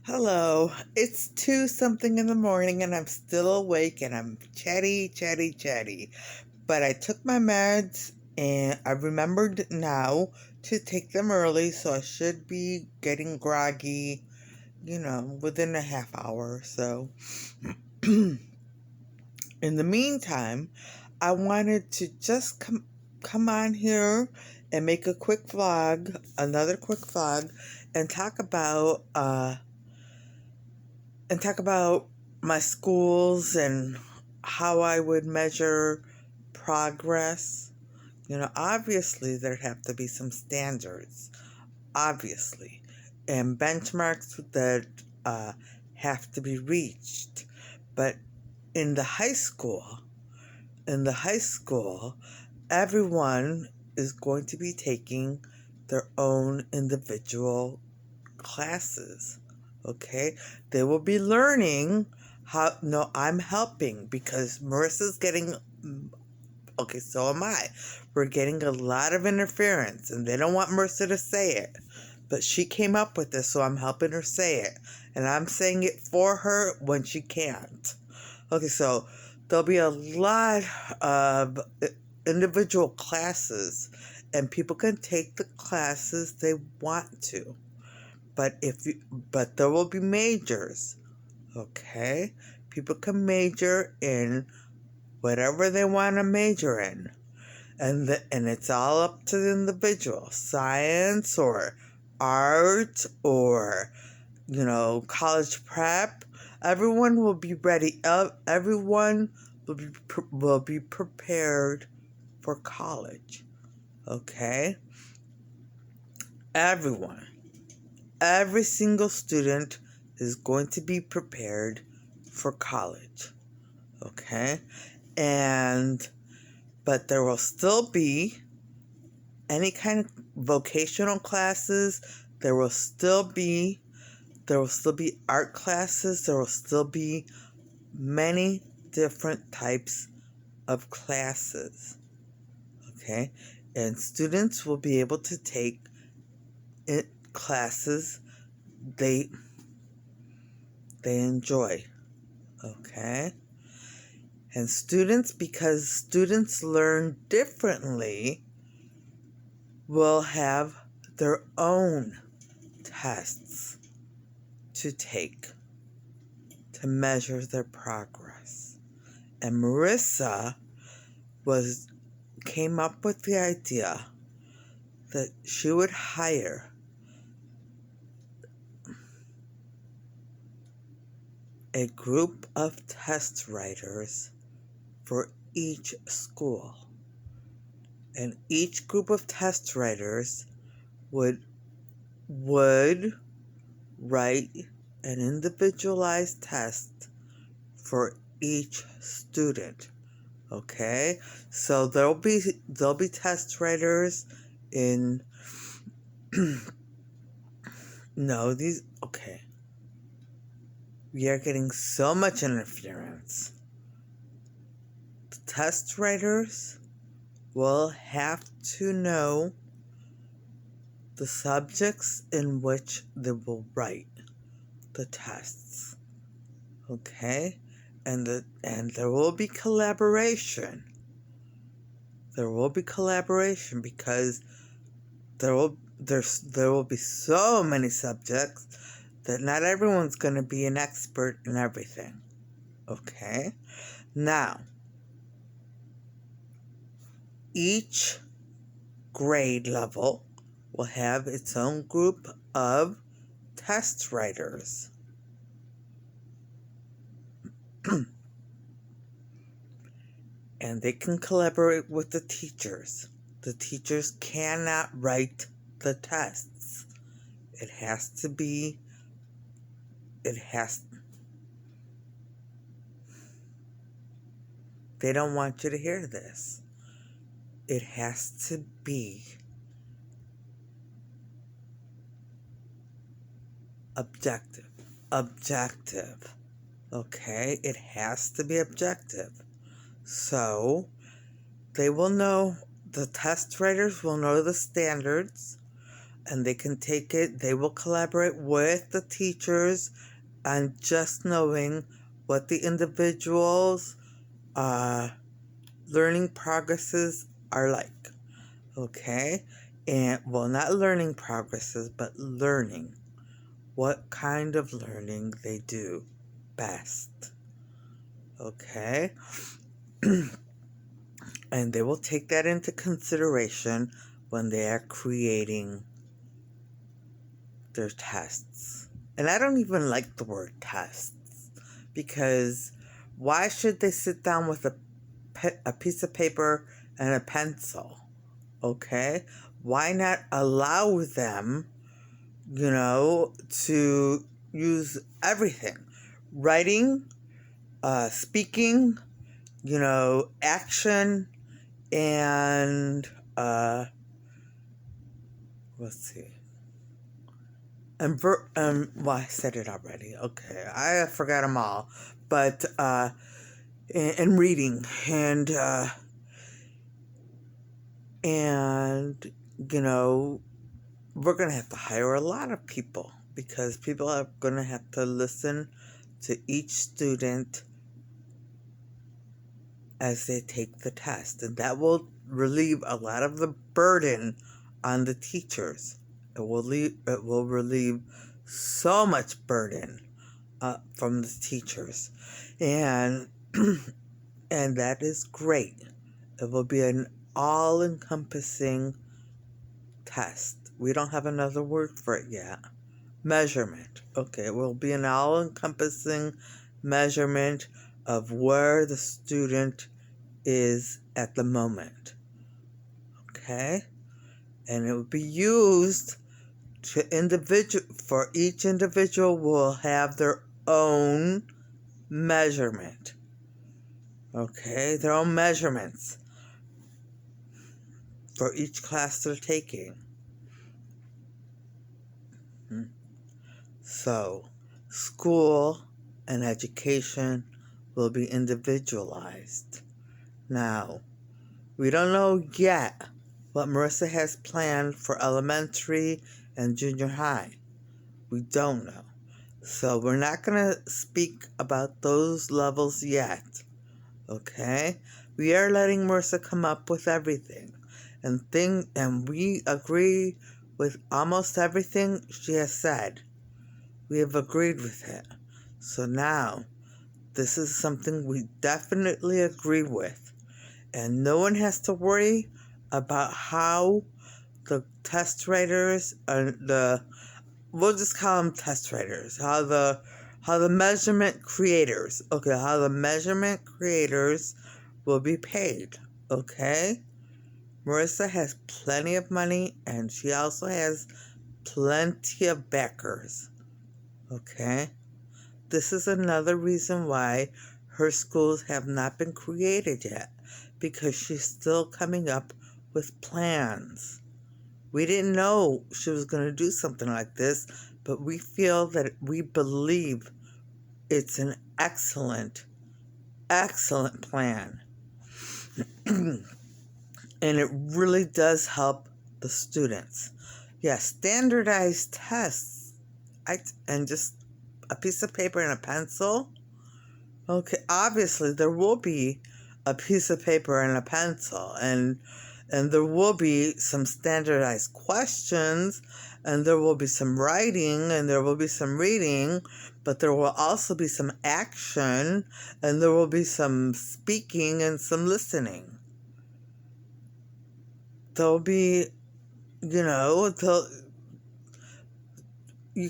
Hello, it's 2 something in the morning and I'm still awake and I'm chatty. But I took my meds and I remembered now to take them early, so I should be getting groggy, within a half hour or so. In the meantime, I wanted to just come on here and make another quick vlog, and talk about my schools and how I would measure progress. Obviously, there'd have to be some standards, obviously, and benchmarks that have to be reached. But in the high school, everyone is going to be taking their own individual classes. Okay, they will be learning how. No, I'm helping because Marissa's getting. Okay, so am I. We're getting a lot of interference, and they don't want Marissa to say it, but she came up with this, so I'm helping her say it, and I'm saying it for her when she can't. Okay, so there'll be a lot of individual classes, and people can take the classes they want to. But there will be majors, okay? People can major in whatever they want to major in, and it's all up to the individual. Science or art or college prep. Everyone will be ready. Everyone will be prepared for college, okay? Every single student is going to be prepared for college, okay? But there will still be any kind of vocational classes. There will still be art classes. There will still be many different types of classes, okay? And students will be able to take classes they enjoy, okay? And because students learn differently, will have their own tests to take to measure their progress. And Marissa came up with the idea that she would hire a group of test writers for each school. And each group of test writers would write an individualized test for each student. Okay? So there'll be test writers in okay. We are getting so much interference. The test writers will have to know the subjects in which they will write the tests. Okay? And there will be collaboration. There will be collaboration because there will be so many subjects that not everyone's going to be an expert in everything. Okay? Now, each grade level will have its own group of test writers. And they can collaborate with the teachers. The teachers cannot write the tests. They don't want you to hear this. It has to be objective. Okay? It has to be objective. So, the test writers will know the standards and they can take it. They will collaborate with the teachers on just knowing what the individuals' learning progresses are like. Okay? And, well, not learning progresses, but learning. What kind of learning they do best. Okay? And they will take that into consideration when they are creating their tests. And I don't even like the word tests, because why should they sit down with a piece of paper and a pencil? Okay? Why not allow them, to use everything? Writing, speaking, action, and, let's see. And, well, I said it already. Okay, I forgot them all. But, and reading, and, we're going to have to hire a lot of people, because people are going to have to listen to each student as they take the test. And that will relieve a lot of the burden on the teachers. It will relieve so much burden from the teachers. And and that is great. It will be an all-encompassing test. We don't have another word for it yet. Measurement. Okay, it will be an all-encompassing measurement of where the student is at the moment. Okay? And it will be used for each individual will have their own measurement. Okay? Their own measurements for each class they're taking. So, school and education will be individualized. Now, we don't know yet what Marissa has planned for elementary and junior high. We don't know. So we're not going to speak about those levels yet. Okay? We are letting Marissa come up with everything. And we agree with almost everything she has said. We have agreed with it. So now, this is something we definitely agree with. And no one has to worry about how the test writers, we'll just call them test writers, how the measurement creators, how the measurement creators will be paid, okay? Marissa has plenty of money, and she also has plenty of backers, okay? This is another reason why her schools have not been created yet, because she's still coming up with plans. We didn't know she was going to do something like this, but we believe it's an excellent, excellent plan. And it really does help the students. Yeah, standardized tests. And just a piece of paper and a pencil. Okay, obviously there will be a piece of paper and a pencil, and there will be some standardized questions, and there will be some writing, and there will be some reading, but there will also be some action, and there will be some speaking and some listening. There'll be, you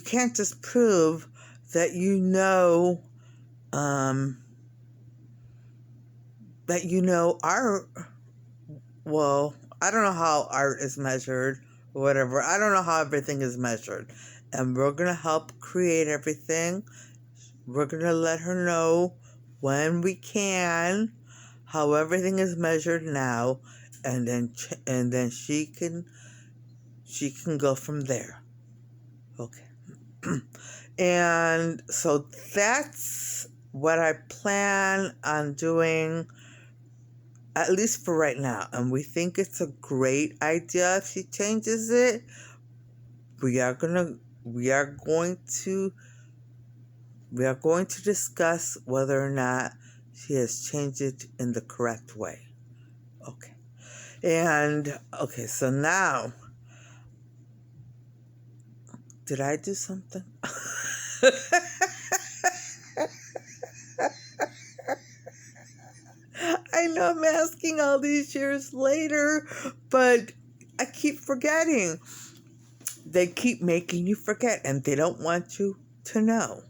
can't just prove that art. Well, I don't know how art is measured or whatever. I don't know how everything is measured. And we're going to help create everything. We're going to let her know when we can how everything is measured now, and then she can go from there. Okay. And so that's what I plan on doing, at least for right now. And we think it's a great idea if she changes it. we are gonna we are going to we are going to discuss whether or not she has changed it in the correct way. Okay. And okay, so now, did I do something? I know I'm asking all these years later, but I keep forgetting. They keep making you forget, and they don't want you to know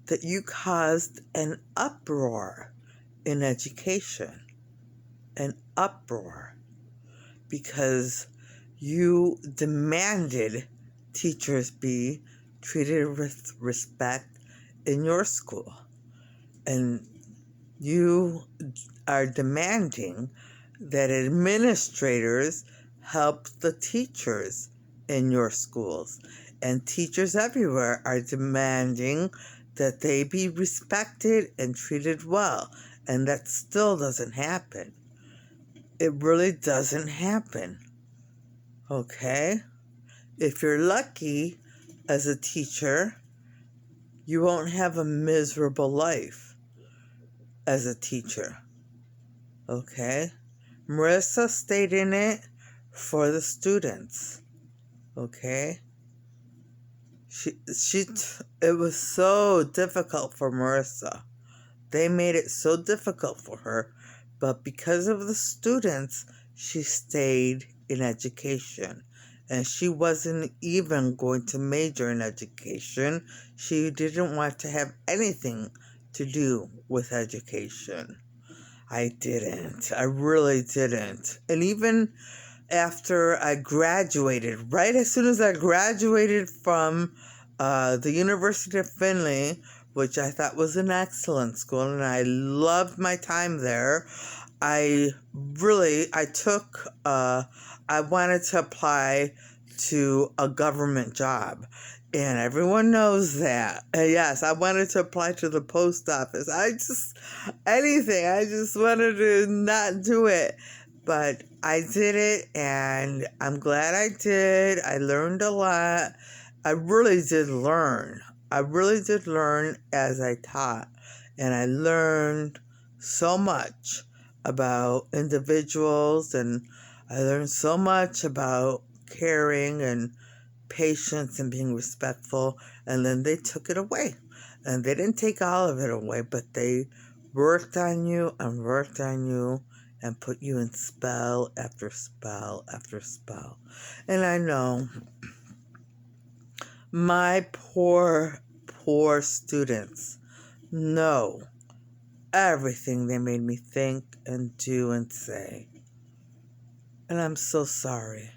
that you caused an uproar in education. An uproar. Because you demanded teachers be treated with respect in your school. And you are demanding that administrators help the teachers in your schools. And teachers everywhere are demanding that they be respected and treated well. And that still doesn't happen. It really doesn't happen. Okay? If you're lucky as a teacher, you won't have a miserable life as a teacher. Okay? Marissa stayed in it for the students. Okay? It was so difficult for Marissa. They made it so difficult for her, but because of the students, she stayed in education. And she wasn't even going to major in education. She didn't want to have anything to do with education. I didn't. I really didn't. And even after I graduated, right as soon as I graduated from the University of Findlay, which I thought was an excellent school, and I loved my time there, I wanted to apply to a government job. And everyone knows that. Yes, I wanted to apply to the post office. I just wanted to not do it. But I did it, and I'm glad I did. I learned a lot. I really did learn. I really did learn as I taught. And I learned so much about individuals, and I learned so much about caring and patience and being respectful. And then they took it away. And they didn't take all of it away, but they worked on you and worked on you and put you in spell after spell after spell. And I know my poor students know everything they made me think and do and say. And I'm so sorry.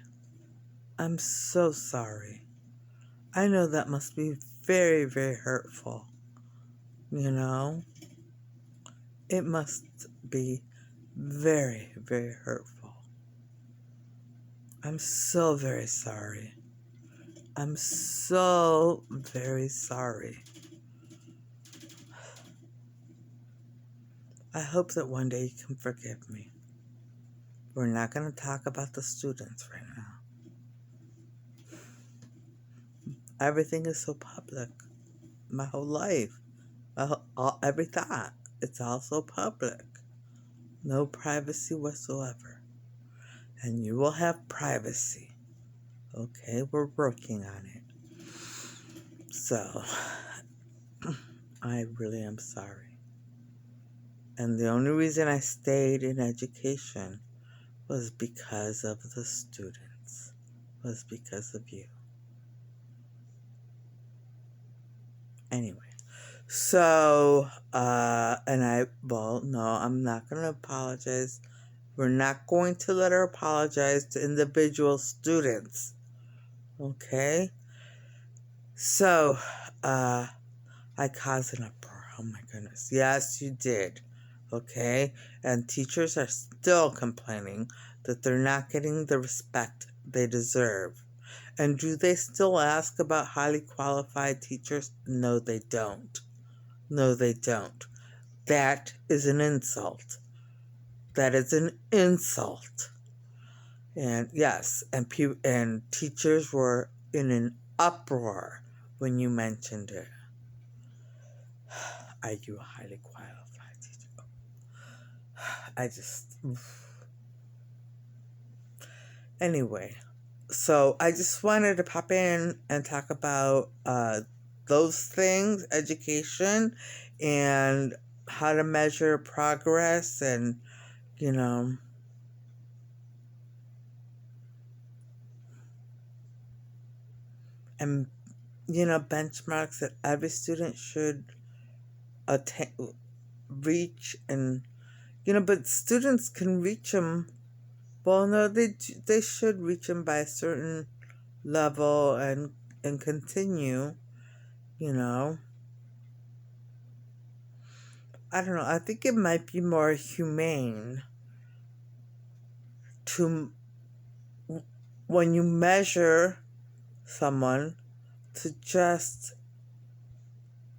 I'm so sorry. I know that must be very, very hurtful. You know? It must be very, very hurtful. I'm so very sorry. I'm so very sorry. I hope that one day you can forgive me. We're not going to talk about the students right now. Everything is so public. My whole life. Every thought. It's all so public. No privacy whatsoever. And you will have privacy. Okay? We're working on it. So, I really am sorry. And the only reason I stayed in education was because of the students. Was because of you. Anyway. So, no, I'm not going to apologize. We're not going to let her apologize to individual students. Okay? So, I caused an uproar. Oh my goodness. Yes, you did. Okay? And teachers are still complaining that they're not getting the respect they deserve. And do they still ask about highly qualified teachers? No, they don't. No, they don't. That is an insult. That is an insult. And yes, and teachers were in an uproar when you mentioned it. Are you a highly qualified teacher? I just... Anyway, so I just wanted to pop in and talk about those things, education, and how to measure progress, and, you know, and, you know, benchmarks that every student should attain, reach, and, you know, but students can reach them. Well, no, they should reach them by a certain level and continue, you know. I don't know. I think it might be more humane to, when you measure someone, to just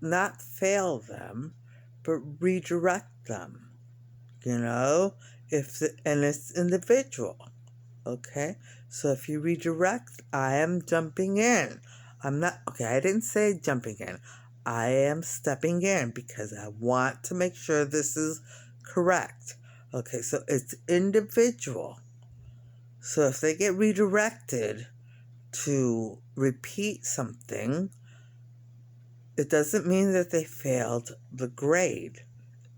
not fail them, but redirect them, you know, and it's individual, okay? So if you redirect, I am jumping in. I didn't say jumping in. I am stepping in because I want to make sure this is correct. Okay, so it's individual. So if they get redirected to repeat something, it doesn't mean that they failed the grade.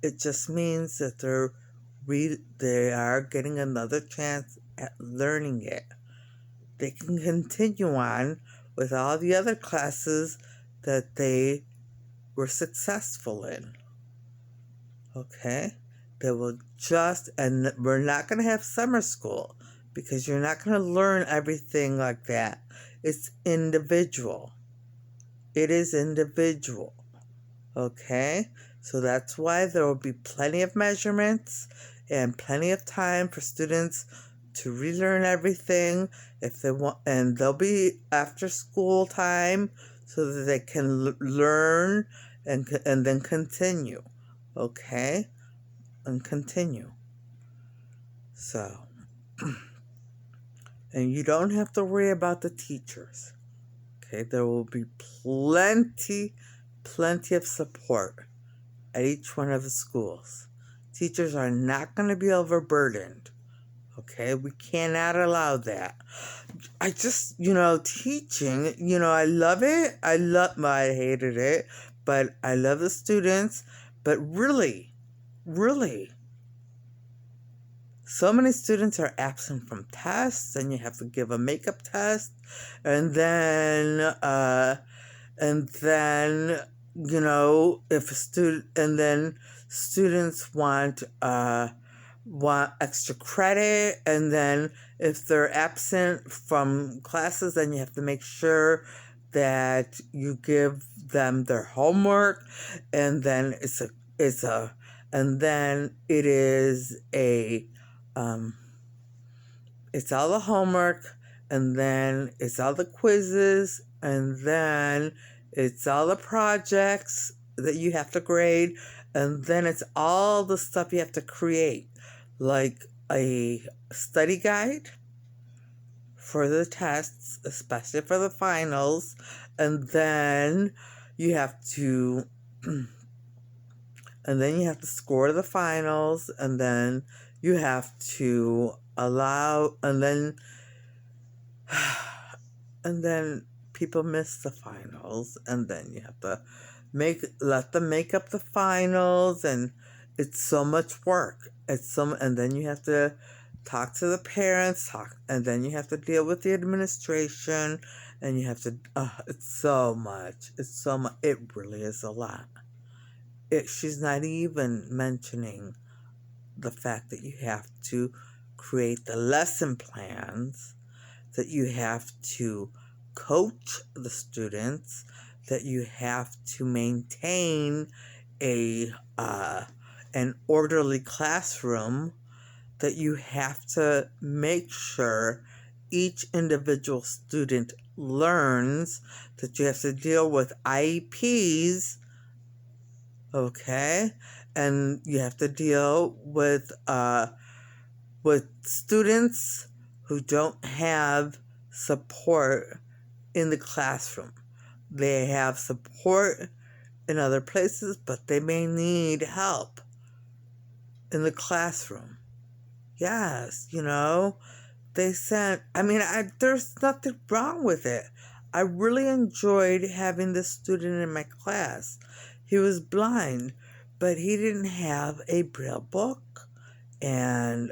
It just means that they are getting another chance at learning it. They can continue on with all the other classes that they were successful in. Okay? They will and we're not going to have summer school because you're not going to learn everything like that. It's individual. It is individual. Okay? So that's why there will be plenty of measurements and plenty of time for students to relearn everything if they want, and there'll be after school time so that they can learn and then continue. Okay? And continue. So, and you don't have to worry about the teachers. Okay? There will be plenty of support at each one of the schools. Teachers are not going to be overburdened. Okay? We cannot allow that. I just, teaching, I love it. I hated it, but I love the students. But really, so many students are absent from tests, and you have to give a makeup test, and then, if a student, and then students want extra credit, and then if they're absent from classes, then you have to make sure that you give them their homework, and then it's all the homework, and then it's all the quizzes, and then it's all the projects that you have to grade, and then it's all the stuff you have to create, like a study guide for the tests, especially for the finals, and then you have to score the finals, and then you have to and then people miss the finals, and then you have to let them make up the finals, and it's so much work. And then you have to talk to the parents, and then you have to deal with the administration, and you have to, it's so much. It really is a lot. She's not even mentioning the fact that you have to create the lesson plans, that you have to coach the students, that you have to maintain an orderly classroom, that you have to make sure each individual student learns, that you have to deal with IEPs, okay? And you have to deal with students who don't have support in the classroom. They have support in other places, but they may need help in the classroom. Yes, they sent, there's nothing wrong with it. I really enjoyed having this student in my class. He was blind, but he didn't have a Braille book, and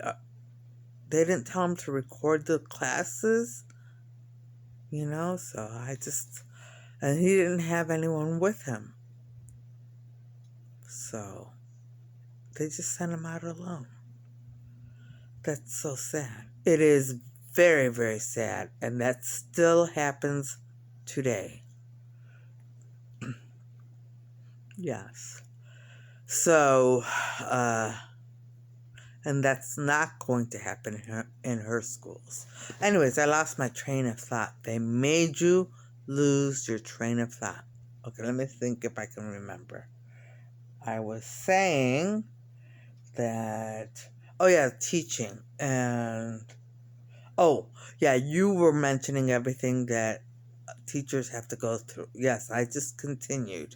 they didn't tell him to record the classes, so and he didn't have anyone with him. So they just sent him out alone. That's so sad. It is very, very sad, and that still happens today. Yes. So, and that's not going to happen in her schools. Anyways, I lost my train of thought. They made you lose your train of thought. Okay, let me think if I can remember. I was saying that, teaching. And, you were mentioning everything that teachers have to go through. Yes, I just continued.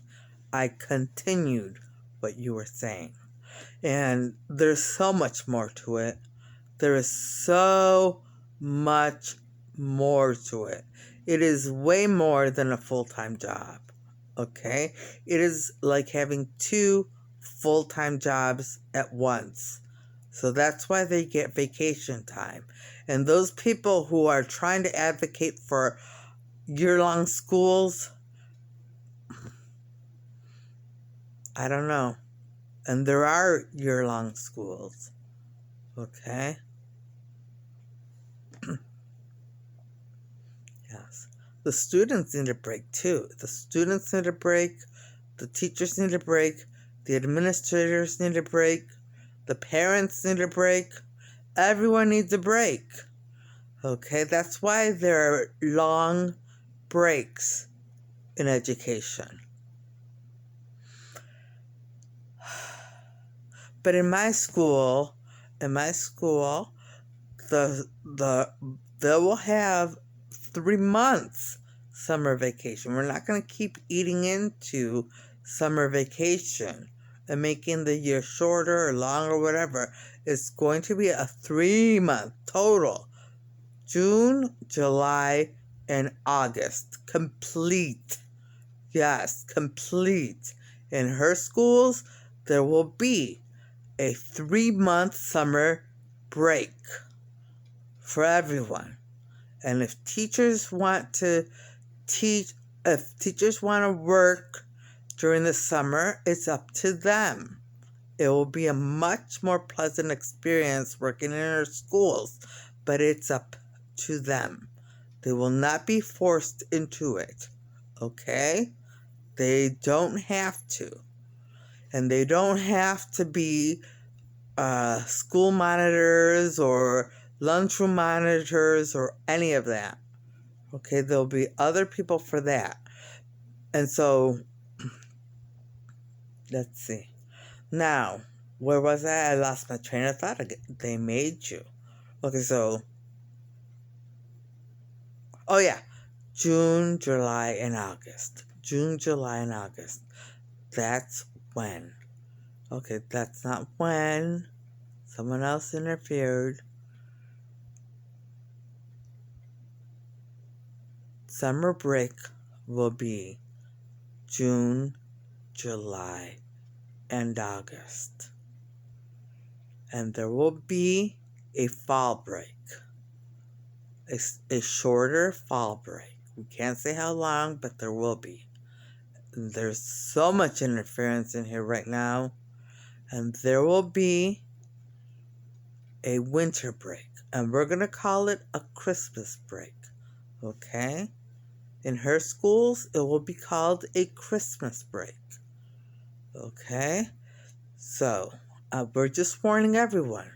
I continued what you were saying. And there's so much more to it. There is so much more to it. It is way more than a full-time job. Okay? It is like having 2 full-time jobs at once. So that's why they get vacation time. And those people who are trying to advocate for year-long schools, I don't know. And there are year-long schools. Okay? Yes. The students need a break too. The students need a break. The teachers need a break. The administrators need a break. The parents need a break. Everyone needs a break. Okay? That's why there are long breaks in education. But in my school, they will have 3 months summer vacation. We're not going to keep eating into summer vacation and making the year shorter or longer or whatever. It's going to be a 3-month total. June, July, and August. Complete. Yes, complete. In her schools, there will be a 3-month summer break for everyone. And if teachers want to work during the summer, it's up to them. It will be a much more pleasant experience working in our schools, but it's up to them. They will not be forced into it, okay? They don't have to. And they don't have to be school monitors or lunchroom monitors or any of that. Okay, there'll be other people for that. And so, let's see. Now, where was I? I lost my train of thought again. They made you. Okay, so, June, July, and August. June, July, and August. That's when. Okay, that's not when. Someone else interfered. Summer break will be June, July, and August. And there will be a fall break. A shorter fall break. We can't say how long, but there will be. There's so much interference in here right now. And there will be a winter break. And we're going to call it a Christmas break. Okay? In her schools, it will be called a Christmas break. Okay? So, we're just warning everyone.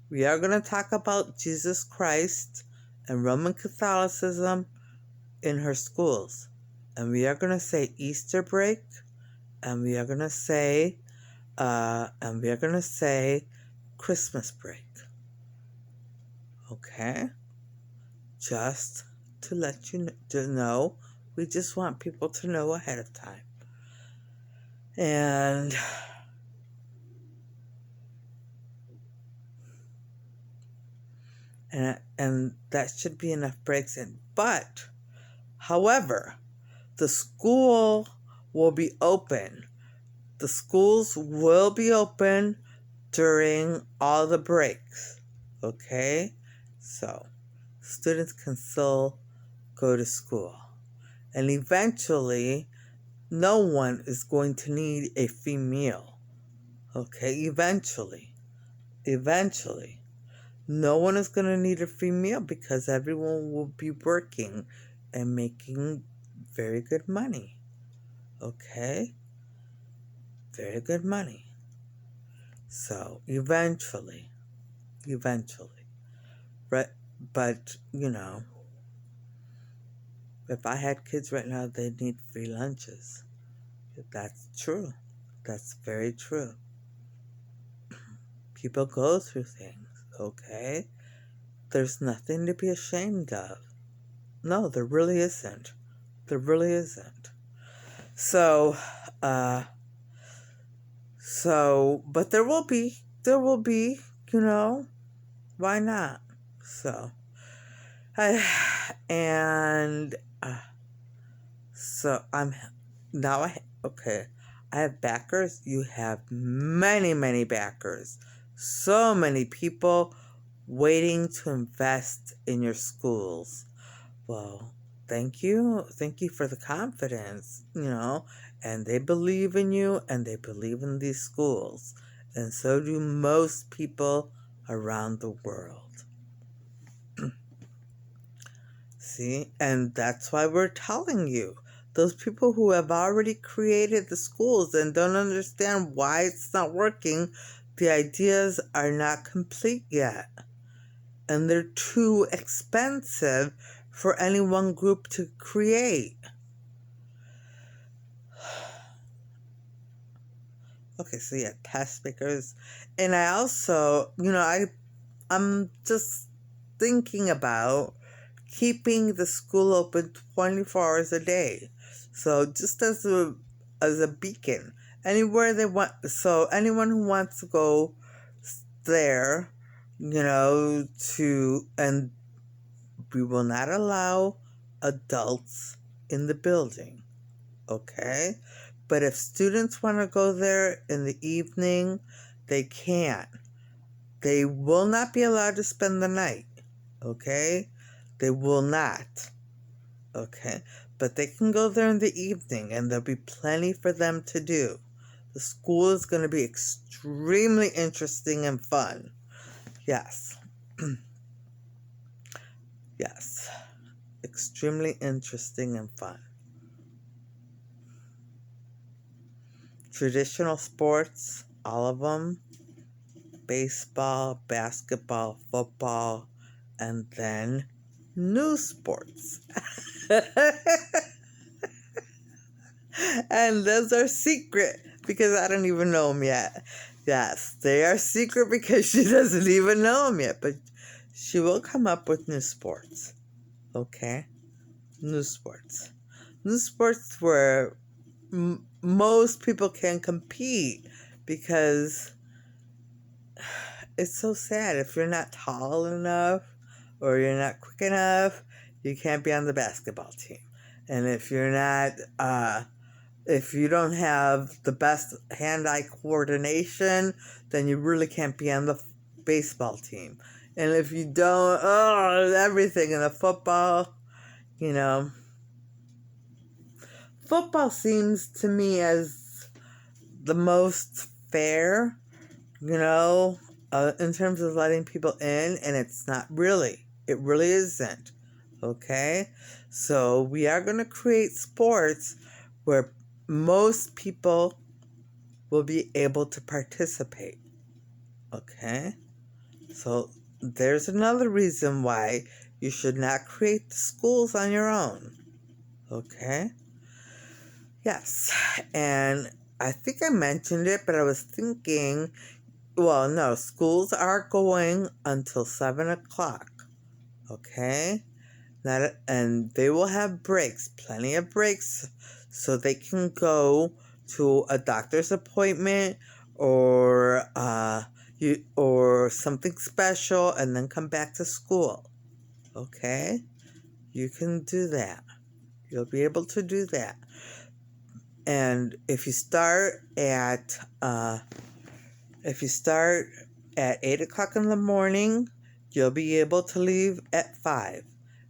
We are going to talk about Jesus Christ and Roman Catholicism in her schools. And we are going to say Easter break. And we are going to say, Christmas break. Okay? Just to let you to know. We just want people to know ahead of time. And that should be enough breaks in. But, however, the school will be open. The schools will be open during all the breaks. Okay? So, students can still go to school. And eventually, no one is going to need a free meal. Okay? Eventually. No one is going to need a free meal because everyone will be working and making very good money. Okay? Very good money. So, eventually. But, if I had kids right now, they'd need free lunches. That's true. That's very true. People go through things, okay? There's nothing to be ashamed of. No, there really isn't. There really isn't. So, but there will be, why not? So, I have backers. You have many, many backers. So many people waiting to invest in your schools. Well, thank you. Thank you for the confidence, and they believe in you and they believe in these schools. And so do most people around the world. See, and that's why we're telling you. Those people who have already created the schools and don't understand why it's not working, the ideas are not complete yet. And they're too expensive for any one group to create. Okay, so yeah, test makers. And I also, I'm just thinking about keeping the school open 24 hours a day. So just as a beacon, anywhere they want. So anyone who wants to go there, and we will not allow adults in the building. Okay? But if students want to go there in the evening, they can. They will not be allowed to spend the night. Okay? They will not. Okay? But they can go there in the evening, and there'll be plenty for them to do. The school is going to be extremely interesting and fun. Yes. Yes. Extremely interesting and fun. Traditional sports, all of them. Baseball, basketball, football, and then new sports. And those are secret because I don't even know them yet. Yes, they are secret because she doesn't even know them yet. But she will come up with new sports. Okay? New sports. New sports where most people can compete because it's so sad. If you're not tall enough or you're not quick enough, you can't be on the basketball team. And if you're not, if you don't have the best hand-eye coordination, then you really can't be on the baseball team. And if you don't, everything in the football, football seems to me as the most fair, in terms of letting people in, and it's not really. It really isn't. Okay? So we are going to create sports where most people will be able to participate. Okay? So there's another reason why you should not create the schools on your own. Okay? Yes. And I think I mentioned it, but I was thinking, well, no, schools are going until 7 o'clock. Okay? and they will have breaks, plenty of breaks, so they can go to a doctor's appointment or or something special and then come back to school. Okay? You can do that. You'll be able to do that. And if you start at 8 o'clock in the morning, you'll be able to leave at 5.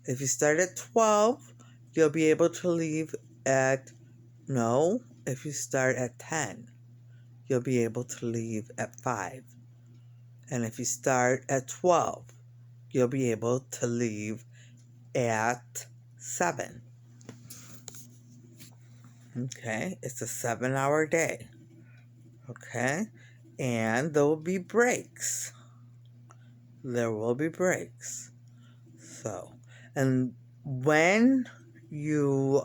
If you start at 12, you'll be able to leave if you start at 10, you'll be able to leave at 5. And if you start at 12, you'll be able to leave at 7. Okay, it's a 7-hour day. Okay, and there will be breaks. There will be breaks. So, and when you,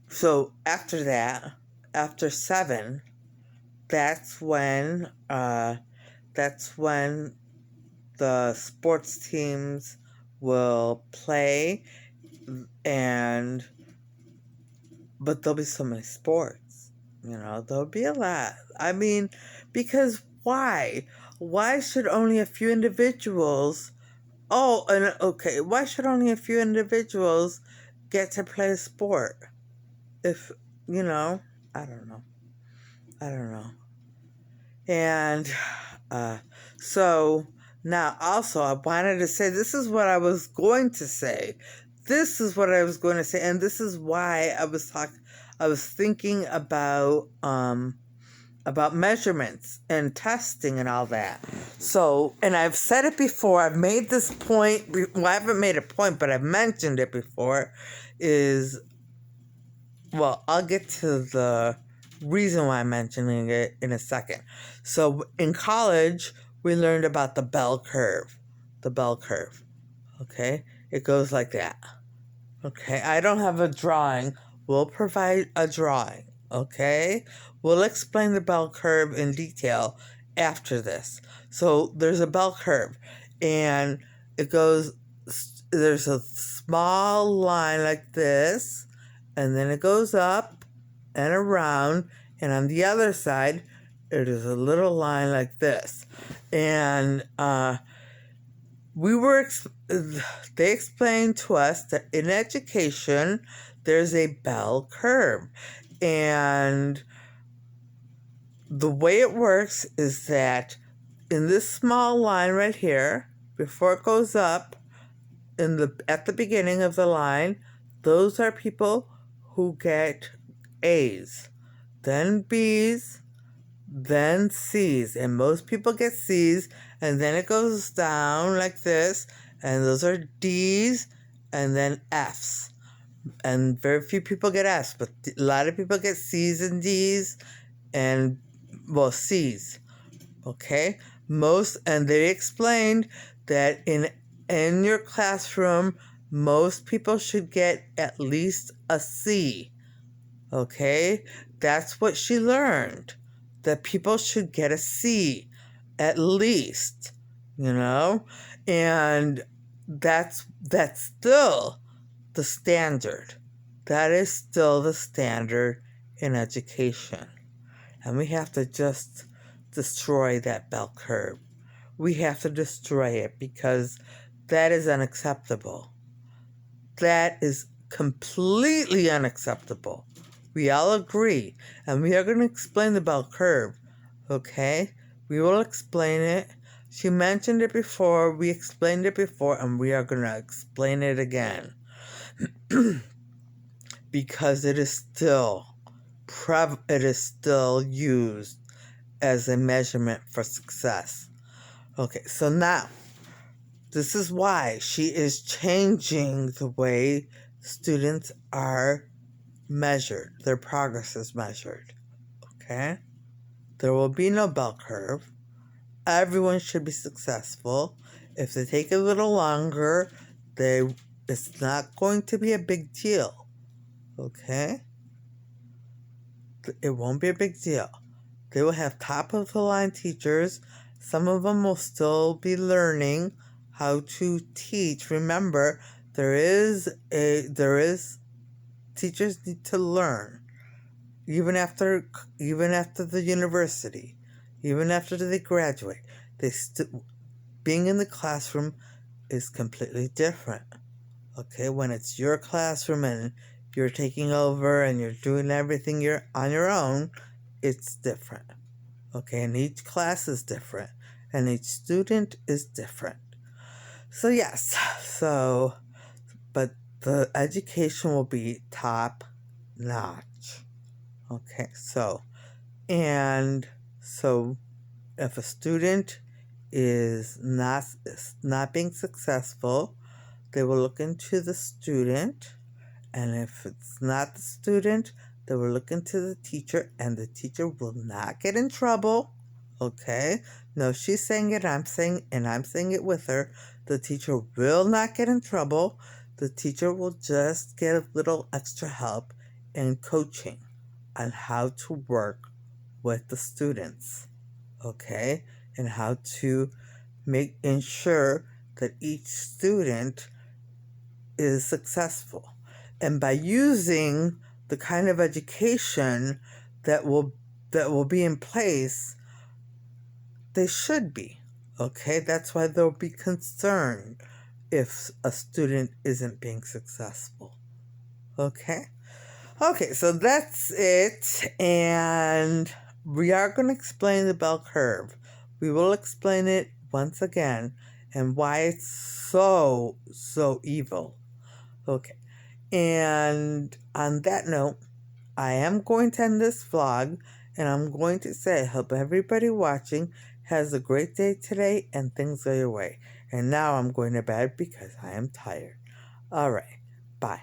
so after that, after 7, that's when the sports teams will play, but there'll be so many sports, there'll be a lot. I mean, because why? Why should only a few individuals, why should only a few individuals get to play a sport? If, I don't know. And, so now also I wanted to say, this is what I was going to say. And this is why I was thinking about measurements and testing and all that. So, and I've said it before, I've made this point, I haven't made a point, but I've mentioned it before, I'll get to the reason why I'm mentioning it in a second. So, in college, we learned about the bell curve. Okay? It goes like that. Okay? I don't have a drawing. We'll provide a drawing. Okay? We'll explain the bell curve in detail after this. So, there's a bell curve. And there's a small line like this. And then it goes up and around. And on the other side, it is a little line like this. And they explained to us that in education, there's a bell curve. And the way it works is that in this small line right here, before it goes up, at the beginning of the line, those are people who get A's, then B's, then C's, and most people get C's, and then it goes down like this, and those are D's, and then F's, and very few people get F's, but a lot of people get C's and D's, and, C's, okay? And they explained that in your classroom, most people should get at least a C. Okay? That's what she learned. That people should get a C. At least. And that's still the standard. That is still the standard in education. And we have to just destroy that bell curve. We have to destroy it because that is unacceptable. That is completely unacceptable. We all agree. And we are going to explain the bell curve. Okay? We will explain it. She mentioned it before. We explained it before. And we are going to explain it again. Because it is still used as a measurement for success. Okay, so now, this is why she is changing the way students are measured. Their progress is measured. Okay? There will be no bell curve. Everyone should be successful. If they take a little longer, it's not going to be a big deal. Okay? It won't be a big deal. They will have top-of-the-line teachers. Some of them will still be learning how to teach. Remember, teachers need to learn even after the university, even after they graduate. Being in the classroom is completely different. Okay, when it's your classroom and you're taking over and you're doing everything you're on your own, it's different. Okay, and each class is different and each student is different. So yes, but the education will be top notch. Okay, so if a student is not being successful, they will look into the student, and if it's not the student, they will look into the teacher, and the teacher will not get in trouble. Okay? No, she's saying it, I'm saying it with her. The teacher will not get in trouble. The teacher will just get a little extra help and coaching on how to work with the students. Okay? And how to ensure that each student is successful. And by using the kind of education that will be in place, they should be. Okay? That's why they'll be concerned if a student isn't being successful. Okay? Okay, so that's it. And we are going to explain the bell curve. We will explain it once again and why it's so evil. Okay. And on that note, I am going to end this vlog, and I'm going to say I hope everybody watching has a great day today and things go your way. And now I'm going to bed because I am tired. All right. Bye.